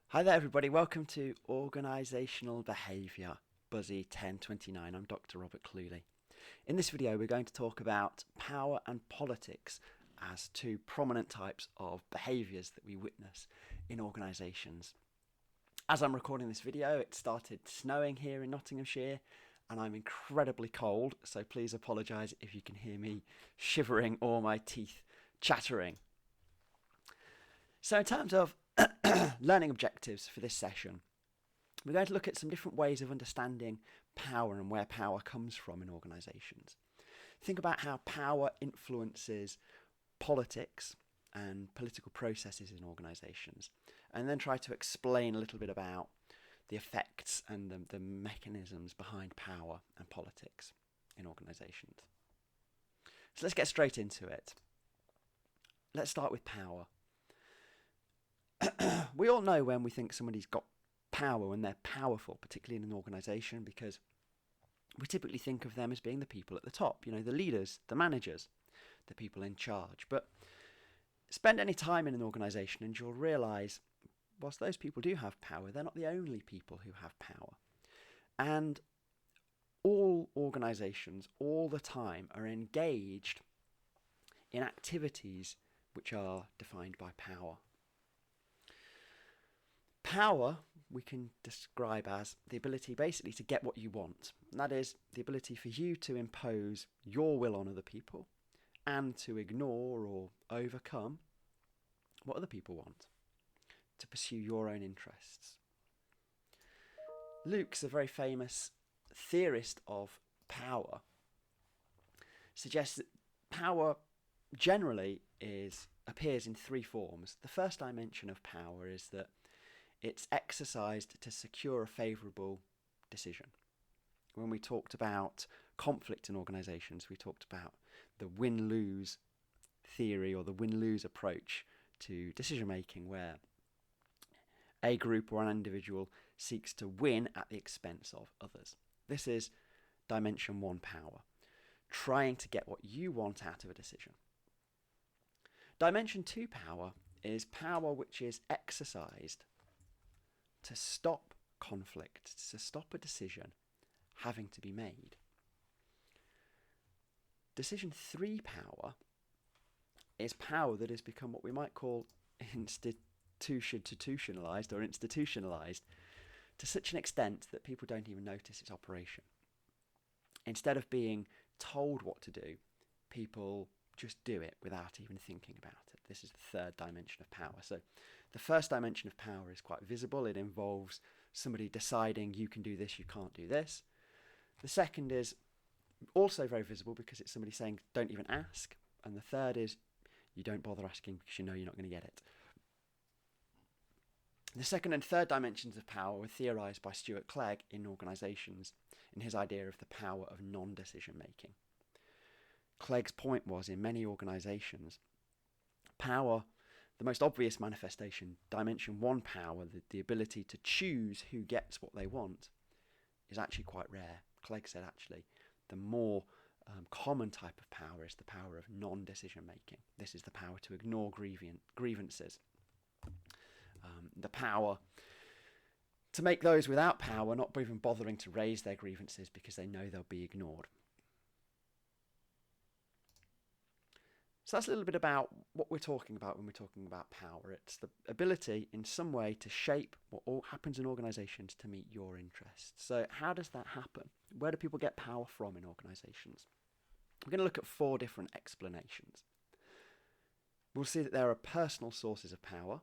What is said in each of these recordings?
Hi there, everybody. Welcome to Organisational Behaviour, Buzzy 1029. I'm Dr. Robert Cluley. In this video, we're going to talk about power and politics as two prominent types of behaviours that we witness in organisations. As I'm recording this video, it started snowing here in Nottinghamshire, and I'm incredibly cold, so please apologise if you can hear me shivering or my teeth chattering. So in terms of learning objectives for this session, we're going to look at some different ways of understanding power and where power comes from in organisations. Think about how power influences politics and political processes in organisations, and then try to explain a little bit about the effects and the mechanisms behind power and politics in organisations. So let's get straight into it. Let's start with power. We all know when we think somebody's got power, when they're powerful, particularly in an organisation, because we typically think of them as being the people at the top, the leaders, the managers, the people in charge. But spend any time in an organisation and you'll realise, whilst those people do have power, they're not the only people who have power. And all organisations, all the time, are engaged in activities which are defined by power. Power we can describe as the ability basically to get what you want. And that is the ability for you to impose your will on other people and to ignore or overcome what other people want, to pursue your own interests. Luke's, a very famous theorist of power, suggests that power generally appears in three forms. The first dimension of power is that it's exercised to secure a favourable decision. When we talked about conflict in organisations, we talked about the win-lose theory or the win-lose approach to decision making, where a group or an individual seeks to win at the expense of others. This is dimension one power, trying to get what you want out of a decision. Dimension two power is power which is exercised to stop conflict, to stop a decision having to be made. Decision three power is power that has become what we might call institutionalized to such an extent that people don't even notice its operation. Instead of being told what to do, people just do it without even thinking about it. This is the third dimension of power. So the first dimension of power is quite visible. It involves somebody deciding you can do this, you can't do this. The second is also very visible because it's somebody saying don't even ask. And the third is you don't bother asking because you know you're not going to get it. The second and third dimensions of power were theorised by Clegg in organisations in his idea of the power of non-decision making. Clegg's point was, in many organisations, power, the most obvious manifestation, dimension one power, the ability to choose who gets what they want, is actually quite rare. Clegg said actually the more common type of power is the power of non-decision making. This is the power to ignore grievances. The power to make those without power not even bothering to raise their grievances because they know they'll be ignored. So that's a little bit about what we're talking about when we're talking about power. It's the ability in some way to shape what all happens in organisations to meet your interests. So how does that happen? Where do people get power from in organisations? We're going to look at four different explanations. We'll see that there are personal sources of power.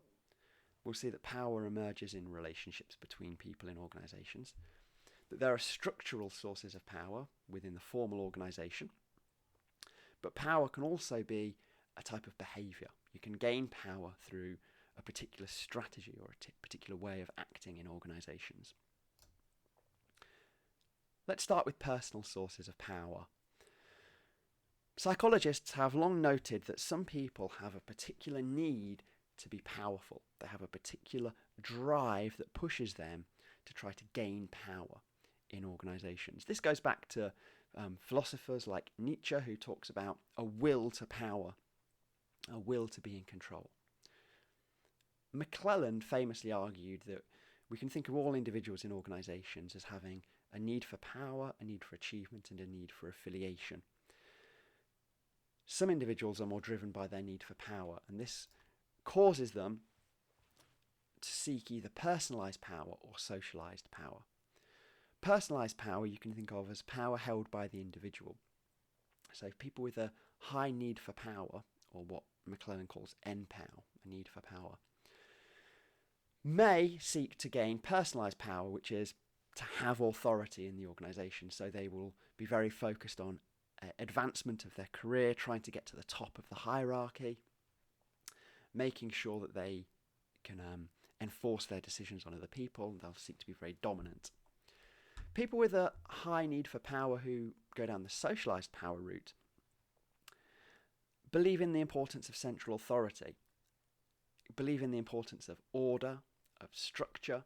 We'll see that power emerges in relationships between people in organisations. That there are structural sources of power within the formal organisation. But power can also be a type of behaviour. You can gain power through a particular strategy or a particular way of acting in organisations. Let's start with personal sources of power. Psychologists have long noted that some people have a particular need to be powerful. They have a particular drive that pushes them to try to gain power in organisations. This goes back to philosophers like Nietzsche, who talks about a will to power, a will to be in control. McClellan famously argued that we can think of all individuals in organisations as having a need for power, a need for achievement, and a need for affiliation. Some individuals are more driven by their need for power, and this causes them to seek either personalised power or socialised power. Personalised power you can think of as power held by the individual. So people with a high need for power, or what McClellan calls NPOW, a need for power, may seek to gain personalised power, which is to have authority in the organisation. So they will be very focused on advancement of their career, trying to get to the top of the hierarchy, making sure that they can enforce their decisions on other people. They'll seek to be very dominant. People with a high need for power who go down the socialised power route believe in the importance of central authority, believe in the importance of order, of structure,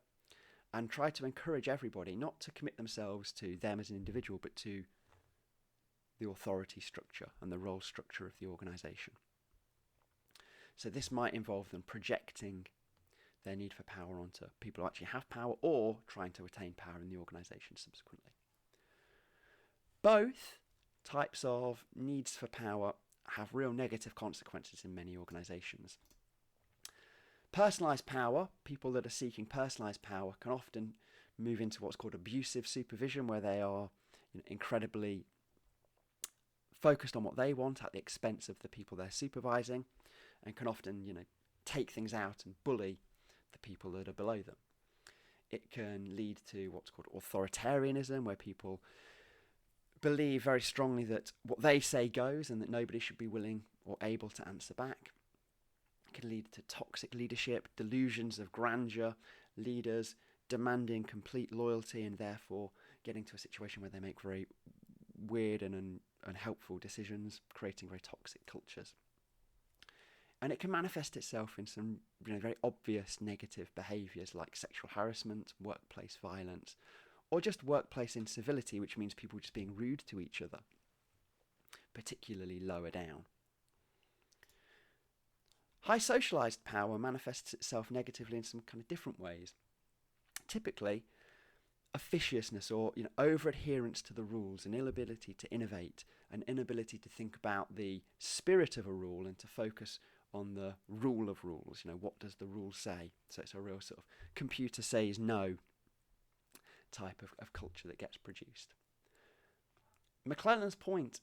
and try to encourage everybody not to commit themselves to them as an individual, but to the authority structure and the role structure of the organisation. So this might involve them projecting their need for power onto people who actually have power, or trying to attain power in the organisation subsequently. Both types of needs for power have real negative consequences in many organisations. Personalised power, people that are seeking personalised power, can often move into what's called abusive supervision, where they are incredibly focused on what they want at the expense of the people they're supervising, and can often take things out and bully the people that are below them. It can lead to what's called authoritarianism, where people believe very strongly that what they say goes and that nobody should be willing or able to answer back. It can lead to toxic leadership, delusions of grandeur, leaders demanding complete loyalty and therefore getting to a situation where they make very weird and unhelpful decisions, creating very toxic cultures. And it can manifest itself in some very obvious negative behaviours like sexual harassment, workplace violence, or just workplace incivility, which means people just being rude to each other, particularly lower down. High socialised power manifests itself negatively in some kind of different ways. Typically, officiousness or over-adherence to the rules, an inability to innovate, an inability to think about the spirit of a rule and to focus on the rule of rules. What does the rule say? So it's a real sort of computer says no type of culture that gets produced. McClellan's point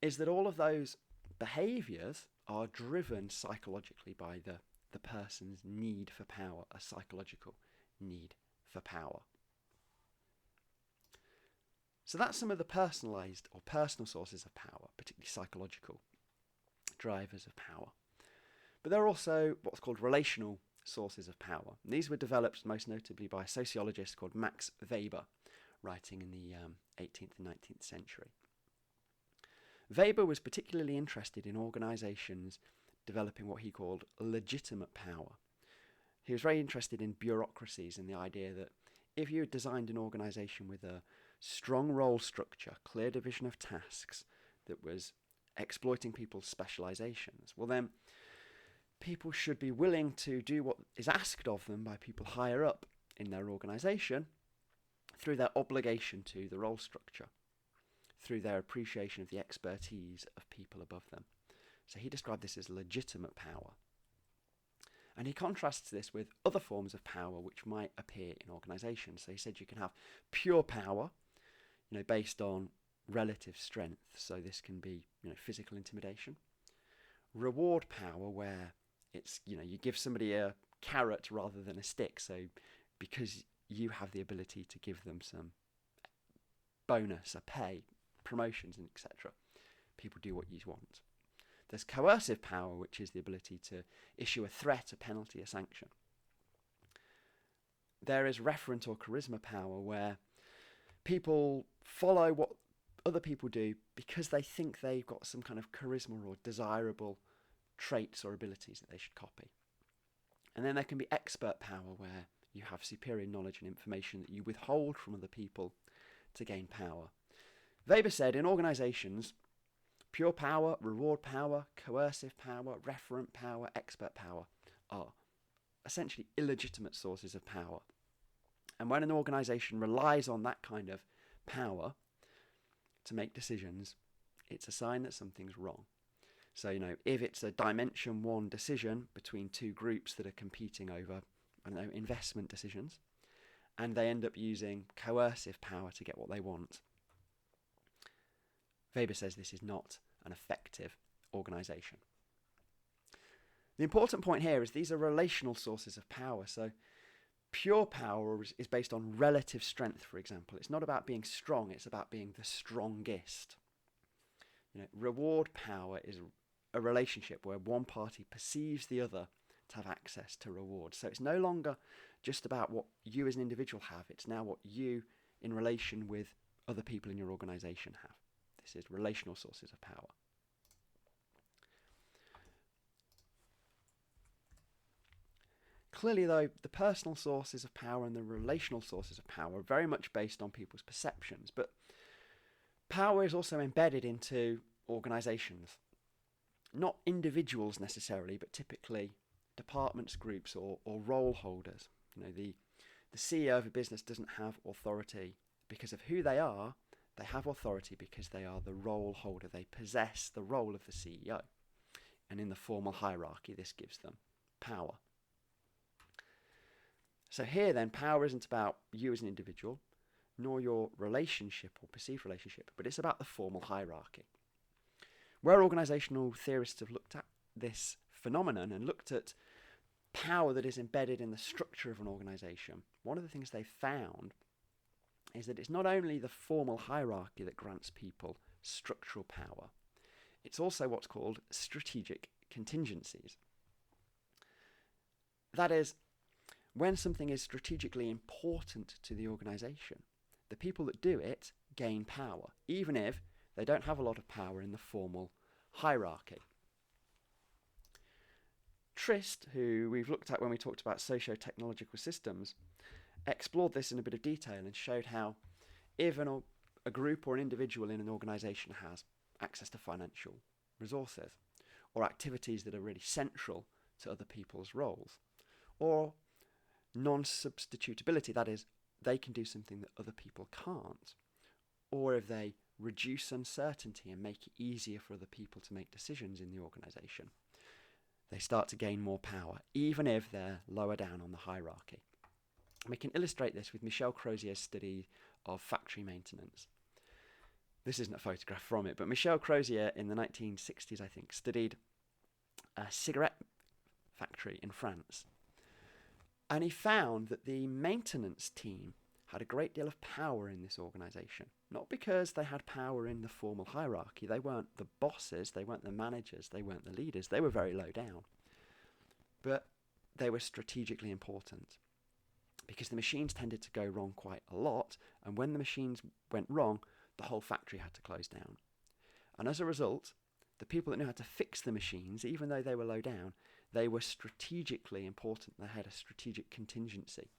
is that all of those behaviours are driven psychologically by the person's need for power, a psychological need for power. So that's some of the personalised or personal sources of power, particularly psychological drivers of power. But there are also what's called relational sources of power. And these were developed most notably by a sociologist called Max Weber, writing in the 18th and 19th century. Weber was particularly interested in organisations developing what he called legitimate power. He was very interested in bureaucracies and the idea that if you had designed an organisation with a strong role structure, clear division of tasks that was exploiting people's specialisations, well then people should be willing to do what is asked of them by people higher up in their organisation through their obligation to the role structure, through their appreciation of the expertise of people above them. So he described this as legitimate power. And he contrasts this with other forms of power which might appear in organisations. So he said you can have pure power, based on relative strength. So this can be, physical intimidation. Reward power, where it's, you give somebody a carrot rather than a stick. So because you have the ability to give them some bonus, a pay, promotions, and etc., people do what you want. There's coercive power, which is the ability to issue a threat, a penalty, a sanction. There is referent or charisma power, where people follow what other people do because they think they've got some kind of charisma or desirable traits or abilities that they should copy. And then there can be expert power, where you have superior knowledge and information that you withhold from other people to gain power. Weber said in organisations, pure power, reward power, coercive power, referent power, expert power are essentially illegitimate sources of power. And when an organisation relies on that kind of power to make decisions, it's a sign that something's wrong. So, if it's a dimension one decision between two groups that are competing over, investment decisions, and they end up using coercive power to get what they want, Weber says this is not an effective organisation. The important point here is these are relational sources of power. So pure power is based on relative strength, for example. It's not about being strong, it's about being the strongest. Reward power is a relationship where one party perceives the other to have access to reward. So it's no longer just about what you as an individual have, it's now what you in relation with other people in your organisation have. This is relational sources of power. Clearly, though, the personal sources of power and the relational sources of power are very much based on people's perceptions, but power is also embedded into organisations. Not individuals necessarily, but typically departments, groups, or role holders. The CEO of a business doesn't have authority because of who they are. They have authority because they are the role holder. They possess the role of the CEO. And in the formal hierarchy, this gives them power. So here then, power isn't about you as an individual, nor your relationship or perceived relationship, but it's about the formal hierarchy. Where organisational theorists have looked at this phenomenon and looked at power that is embedded in the structure of an organisation, one of the things they've found is that it's not only the formal hierarchy that grants people structural power, it's also what's called strategic contingencies. That is, when something is strategically important to the organisation, the people that do it gain power, even if they don't have a lot of power in the formal hierarchy. Trist, who we've looked at when we talked about socio-technological systems, explored this in a bit of detail and showed how if a group or an individual in an organisation has access to financial resources or activities that are really central to other people's roles, or non-substitutability, that is, they can do something that other people can't, or if they reduce uncertainty and make it easier for other people to make decisions in the organisation, they start to gain more power, even if they're lower down on the hierarchy. We can illustrate this with Michel Crozier's study of factory maintenance. This isn't a photograph from it, but Michel Crozier in the 1960s, I think, studied a cigarette factory in France. And he found that the maintenance team had a great deal of power in this organisation. Not because they had power in the formal hierarchy. They weren't the bosses, they weren't the managers, they weren't the leaders. They were very low down. But they were strategically important, because the machines tended to go wrong quite a lot, and when the machines went wrong, the whole factory had to close down. And as a result, the people that knew how to fix the machines, even though they were low down, they were strategically important. They had a strategic contingency.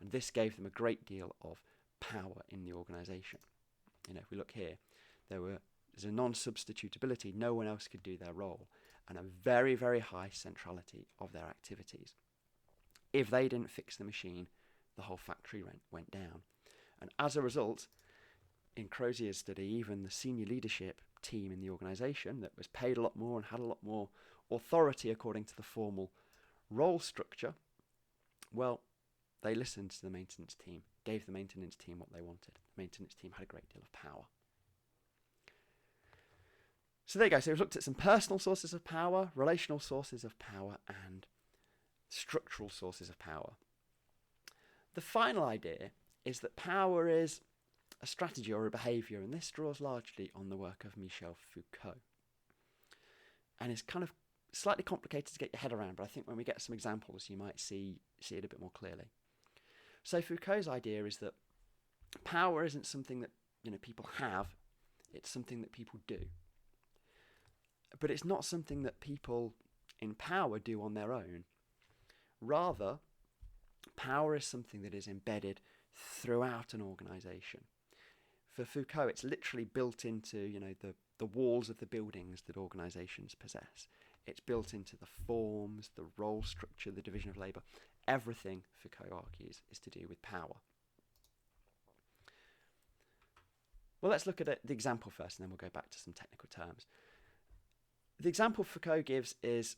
And this gave them a great deal of power in the organisation. If we look here, there's a non-substitutability. No one else could do their role, and a very, very high centrality of their activities. If they didn't fix the machine, the whole factory went down. And as a result, in Crozier's study, even the senior leadership team in the organisation that was paid a lot more and had a lot more authority according to the formal role structure, well, they listened to the maintenance team, gave the maintenance team what they wanted. The maintenance team had a great deal of power. So there you go. So we've looked at some personal sources of power, relational sources of power, and structural sources of power. The final idea is that power is a strategy or a behaviour, and this draws largely on the work of Michel Foucault. And it's kind of slightly complicated to get your head around, but I think when we get some examples, you might see it a bit more clearly. So Foucault's idea is that power isn't something that people have, it's something that people do. But it's not something that people in power do on their own. Rather, power is something that is embedded throughout an organisation. For Foucault, it's literally built into the walls of the buildings that organisations possess. It's built into the forms, the role structure, the division of labour. Everything, Foucault argues, is to do with power. Well, let's look at the example first, and then we'll go back to some technical terms. The example Foucault gives is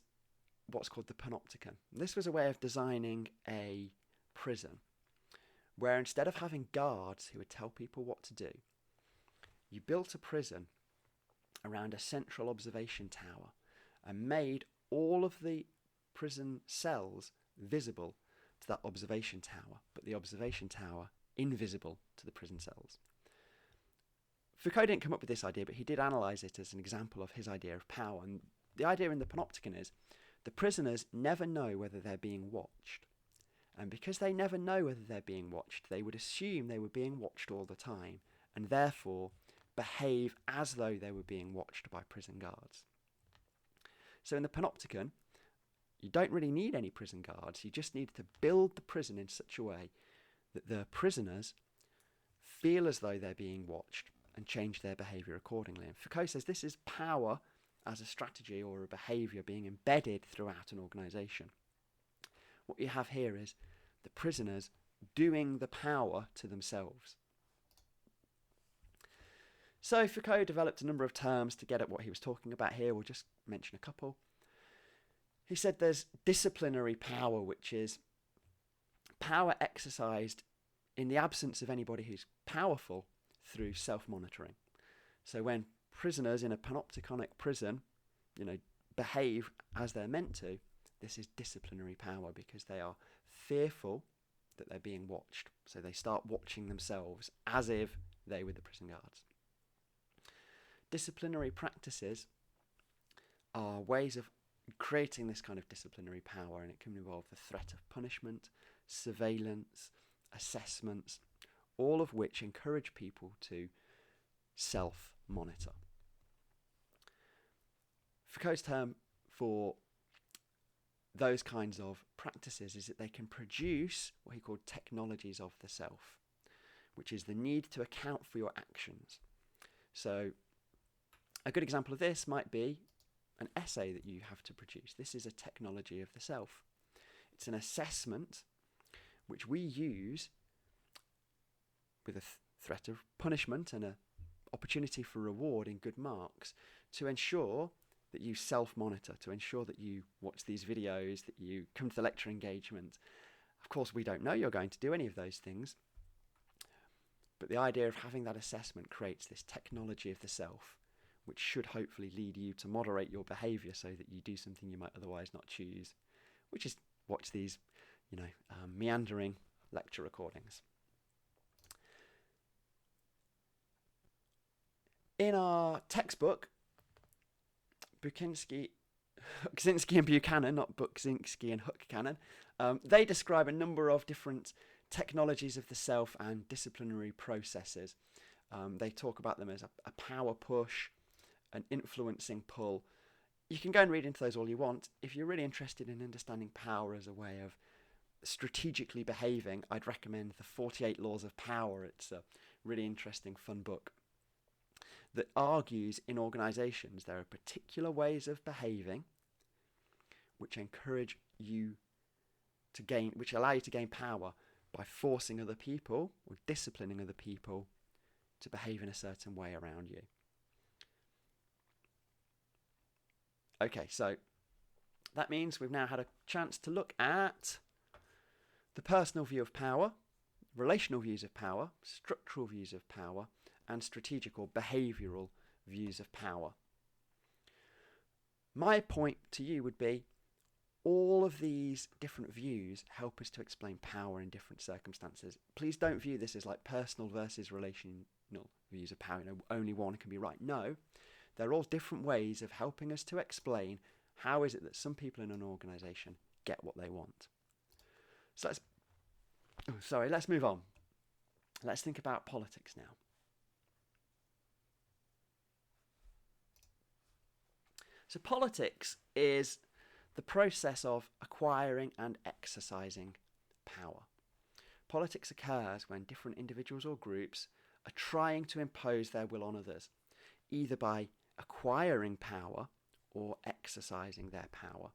what's called the panopticon. This was a way of designing a prison where instead of having guards who would tell people what to do, you built a prison around a central observation tower and made all of the prison cells visible to that observation tower, but the observation tower invisible to the prison cells. Foucault didn't come up with this idea, but he did analyse it as an example of his idea of power. And the idea in the panopticon is the prisoners never know whether they're being watched. And because they never know whether they're being watched, they would assume they were being watched all the time, and therefore behave as though they were being watched by prison guards. So in the panopticon, you don't really need any prison guards. You just need to build the prison in such a way that the prisoners feel as though they're being watched and change their behaviour accordingly. And Foucault says this is power as a strategy or a behaviour being embedded throughout an organisation. What you have here is the prisoners doing the power to themselves. So Foucault developed a number of terms to get at what he was talking about here. We'll just mention a couple. He said there's disciplinary power, which is power exercised in the absence of anybody who's powerful through self-monitoring. So when prisoners in a panopticonic prison, behave as they're meant to, this is disciplinary power because they are fearful that they're being watched. So they start watching themselves as if they were the prison guards. Disciplinary practices are ways of creating this kind of disciplinary power, and it can involve the threat of punishment, surveillance, assessments, all of which encourage people to self-monitor. Foucault's term for those kinds of practices is that they can produce what he called technologies of the self, which is the need to account for your actions. So a good example of this might be an essay that you have to produce. This is a technology of the self. It's an assessment which we use with a threat of punishment and an opportunity for reward in good marks to ensure that you self-monitor, to ensure that you watch these videos, that you come to the lecture engagement. Of course, we don't know you're going to do any of those things, but the idea of having that assessment creates this technology of the self, which should hopefully lead you to moderate your behaviour so that you do something you might otherwise not choose, which is watch these, meandering lecture recordings. In our textbook, Kaczynski and Buchanan, not Kaczynski and Huck-Cannon, they describe a number of different technologies of the self and disciplinary processes. They talk about them as a power push, an influencing pull. You can go and read into those all you want. If you're really interested in understanding power as a way of strategically behaving, I'd recommend The 48 Laws of Power. It's a really interesting, fun book that argues in organisations there are particular ways of behaving which encourage you to gain, which allow you to gain power by forcing other people or disciplining other people to behave in a certain way around you. Okay, so that means we've now had a chance to look at the personal view of power, relational views of power, structural views of power, and strategic or behavioural views of power. My point to you would be all of these different views help us to explain power in different circumstances. Please don't view this as like personal versus relational views of power. Only one can be right. No, they're all different ways of helping us to explain how is it that some people in an organisation get what they want. So let's move on. Let's think about politics now. So politics is the process of acquiring and exercising power. Politics occurs when different individuals or groups are trying to impose their will on others, either by acquiring power or exercising their power.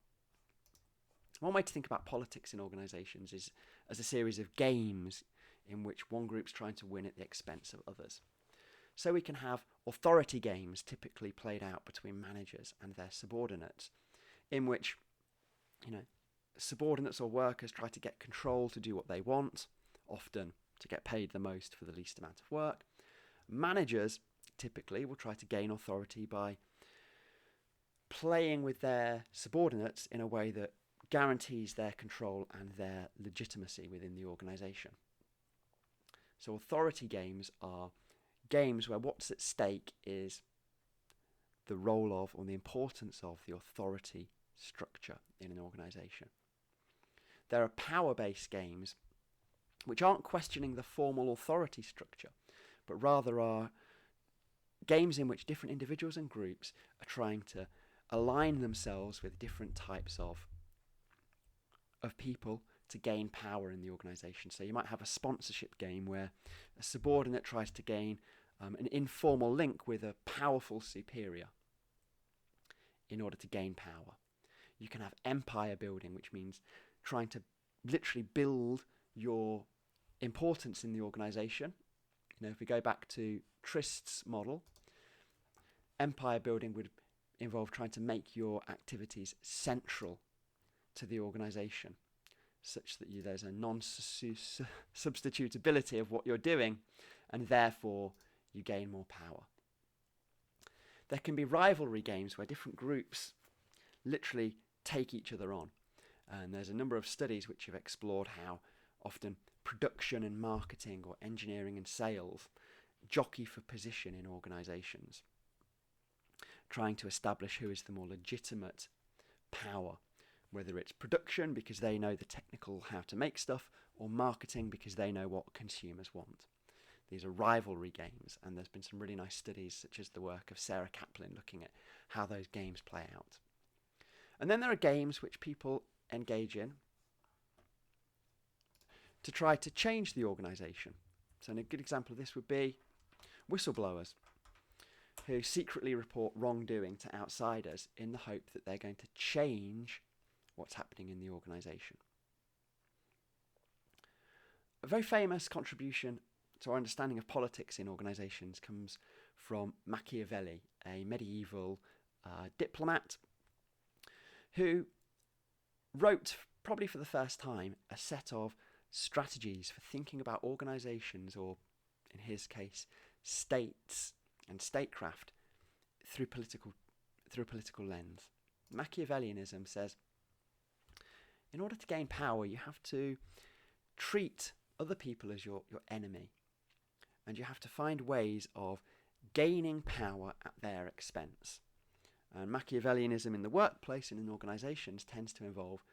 One way to think about politics in organisations is as a series of games in which one group's trying to win at the expense of others. So we can have authority games typically played out between managers and their subordinates, in which, subordinates or workers try to get control to do what they want, often to get paid the most for the least amount of work. Managers typically will try to gain authority by playing with their subordinates in a way that guarantees their control and their legitimacy within the organisation. So authority games are games where what's at stake is the role of or the importance of the authority structure in an organisation. There are power-based games which aren't questioning the formal authority structure, but rather are games in which different individuals and groups are trying to align themselves with different types of people to gain power in the organisation. So you might have a sponsorship game where a subordinate tries to gain an informal link with a powerful superior in order to gain power. You can have empire building, which means trying to literally build your importance in the organisation. If we go back to Trist's model, empire building would involve trying to make your activities central to the organisation, such that there's a non-substitutability of what you're doing, and therefore you gain more power. There can be rivalry games where different groups literally take each other on. And there's a number of studies which have explored how often production and marketing or engineering and sales jockey for position in organisations, trying to establish who is the more legitimate power, whether it's production because they know the technical how to make stuff, or marketing because they know what consumers want. These are rivalry games, and there's been some really nice studies, such as the work of Sarah Kaplan, looking at how those games play out. And then there are games which people engage in to try to change the organisation. So a good example of this would be whistleblowers, who secretly report wrongdoing to outsiders in the hope that they're going to change what's happening in the organisation. A very famous contribution to our understanding of politics in organisations comes from Machiavelli, a medieval diplomat who wrote, probably for the first time, a set of strategies for thinking about organisations, or in his case, states and statecraft, through a political lens. Machiavellianism says, in order to gain power, you have to treat other people as your enemy, and you have to find ways of gaining power at their expense. And Machiavellianism in the workplace and in organisations tends to involve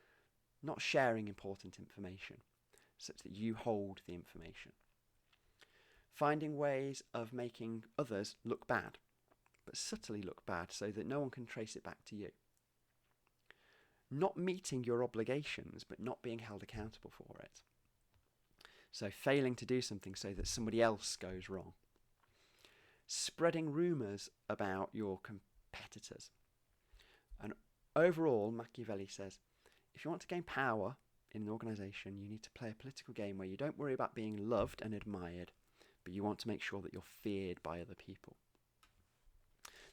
not sharing important information, such that you hold the information. Finding ways of making others look bad, but subtly look bad so that no one can trace it back to you. Not meeting your obligations, but not being held accountable for it. So failing to do something so that somebody else goes wrong. Spreading rumours about your competitors. And overall, Machiavelli says, if you want to gain power in an organisation, you need to play a political game where you don't worry about being loved and admired, but you want to make sure that you're feared by other people.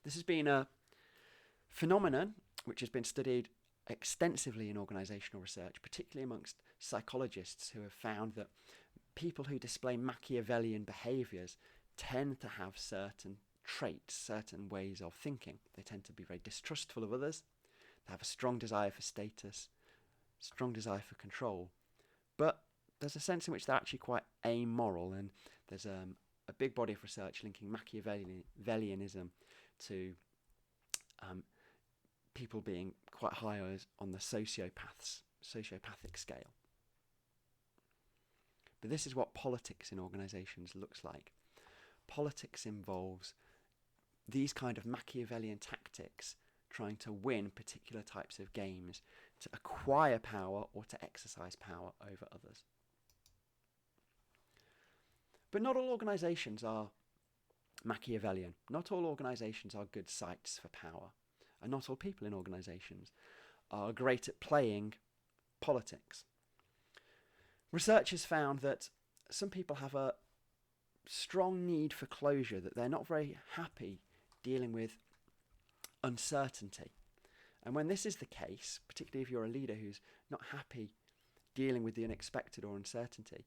This has been a phenomenon which has been studied extensively in organisational research, particularly amongst psychologists, who have found that people who display Machiavellian behaviours tend to have certain traits, certain ways of thinking. They tend to be very distrustful of others. They have a strong desire for status, strong desire for control. But there's a sense in which they're actually quite amoral, and there's a big body of research linking Machiavellianism to people being quite high on the sociopathic scale. But this is what politics in organisations looks like. Politics involves these kind of Machiavellian tactics, trying to win particular types of games, to acquire power or to exercise power over others. But not all organisations are Machiavellian. Not all organisations are good sites for power. and not all people in organisations are great at playing politics. Research has found that some people have a strong need for closure, that they're not very happy dealing with uncertainty. And when this is the case, particularly if you're a leader who's not happy dealing with the unexpected or uncertainty,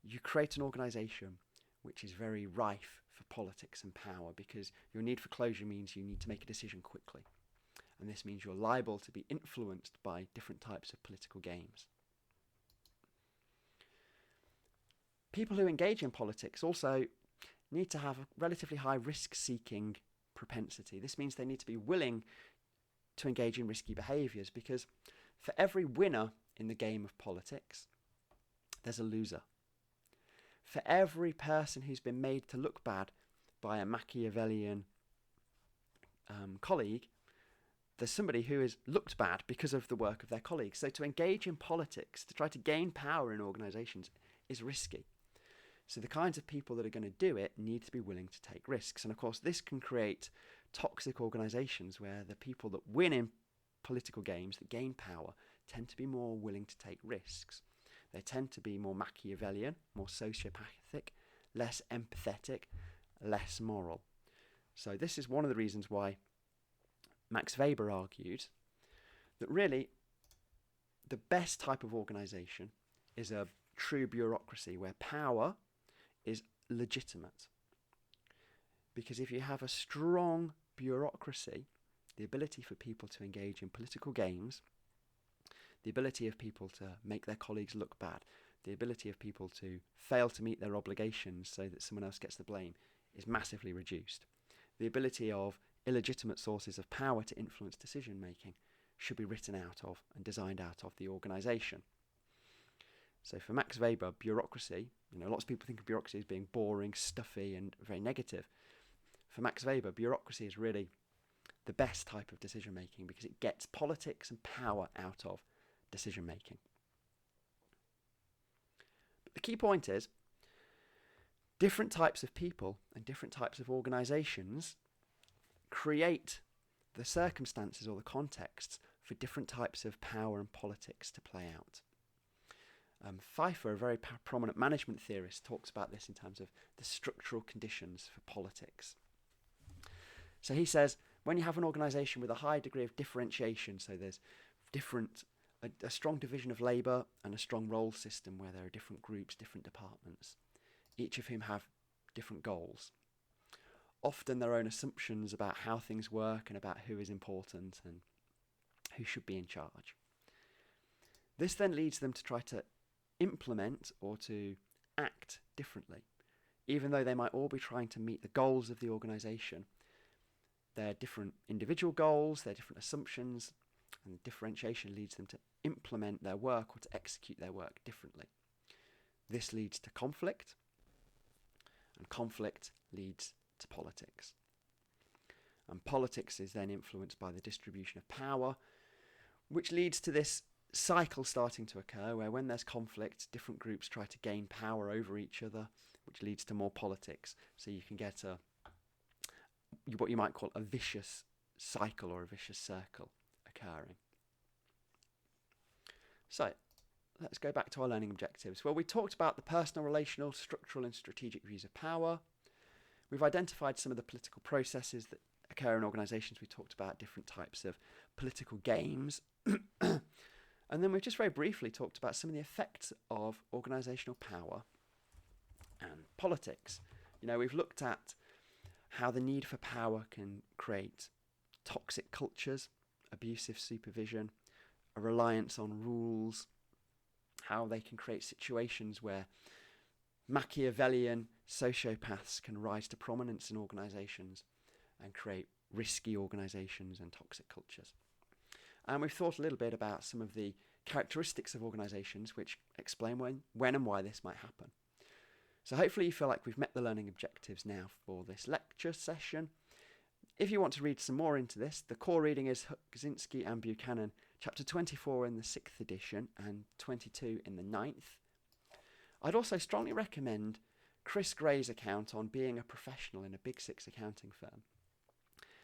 you create an organisation which is very rife for politics and power, because your need for closure means you need to make a decision quickly. And this means you're liable to be influenced by different types of political games. People who engage in politics also need to have a relatively high risk-seeking propensity. This means they need to be willing to engage in risky behaviours, because for every winner in the game of politics, there's a loser. For every person who's been made to look bad by a Machiavellian colleague, there's somebody who has looked bad because of the work of their colleagues. So to engage in politics, to try to gain power in organisations, is risky. So the kinds of people that are going to do it need to be willing to take risks. And of course, this can create toxic organisations where the people that win in political games, that gain power, tend to be more willing to take risks. They tend to be more Machiavellian, more sociopathic, less empathetic, less moral. So this is one of the reasons why Max Weber argued that really the best type of organisation is a true bureaucracy where power is legitimate. Because if you have a strong bureaucracy, the ability for people to engage in political games, the ability of people to make their colleagues look bad, the ability of people to fail to meet their obligations so that someone else gets the blame, is massively reduced. The ability of illegitimate sources of power to influence decision making should be written out of and designed out of the organisation. So for Max Weber, bureaucracy, lots of people think of bureaucracy as being boring, stuffy and very negative. For Max Weber, bureaucracy is really the best type of decision making because it gets politics and power out of decision making. But the key point is, different types of people and different types of organisations create the circumstances or the contexts for different types of power and politics to play out. Pfeffer, a very prominent management theorist, talks about this in terms of the structural conditions for politics. So he says, when you have an organisation with a high degree of differentiation, so there's a strong division of labour and a strong role system where there are different groups, different departments, each of whom have different goals. Often their own assumptions about how things work and about who is important and who should be in charge. This then leads them to try to implement or to act differently. Even though they might all be trying to meet the goals of the organisation, they're different individual goals, they're different assumptions, and differentiation leads them to implement their work or to execute their work differently. This leads to conflict, and conflict leads to politics. And politics is then influenced by the distribution of power, which leads to this cycle starting to occur where when there's conflict, different groups try to gain power over each other, which leads to more politics. So you can get what you might call a vicious cycle or a vicious circle occurring. So let's go back to our learning objectives. Well, we talked about the personal, relational, structural and strategic views of power. We've identified some of the political processes that occur in organisations. We talked about different types of political games. And then we've just very briefly talked about some of the effects of organisational power and politics. We've looked at how the need for power can create toxic cultures, abusive supervision, a reliance on rules, how they can create situations where Machiavellian sociopaths can rise to prominence in organisations and create risky organisations and toxic cultures. And we've thought a little bit about some of the characteristics of organisations which explain when and why this might happen. So hopefully you feel like we've met the learning objectives now for this lecture session. If you want to read some more into this, the core reading is Kaczynski and Buchanan, chapter 24 in the 6th edition and 22 in the 9th. I'd also strongly recommend Chris Gray's account on being a professional in a Big Six accounting firm.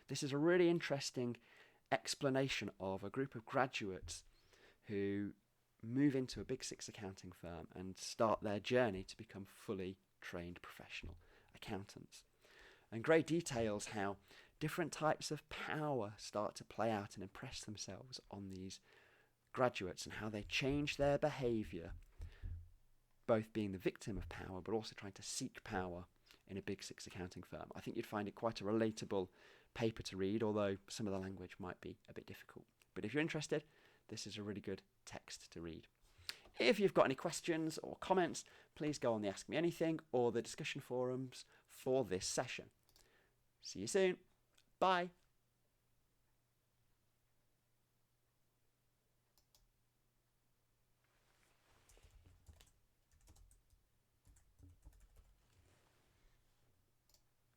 This is a really interesting explanation of a group of graduates who move into a Big Six accounting firm and start their journey to become fully trained professional accountants. And Gray details how different types of power start to play out and impress themselves on these graduates and how they change their behaviour, both being the victim of power but also trying to seek power in a Big Six accounting firm. I think you'd find it quite a relatable paper to read, although some of the language might be a bit difficult. But if you're interested, this is a really good text to read. If you've got any questions or comments, please go on the Ask Me Anything or the discussion forums for this session. See you soon. Bye.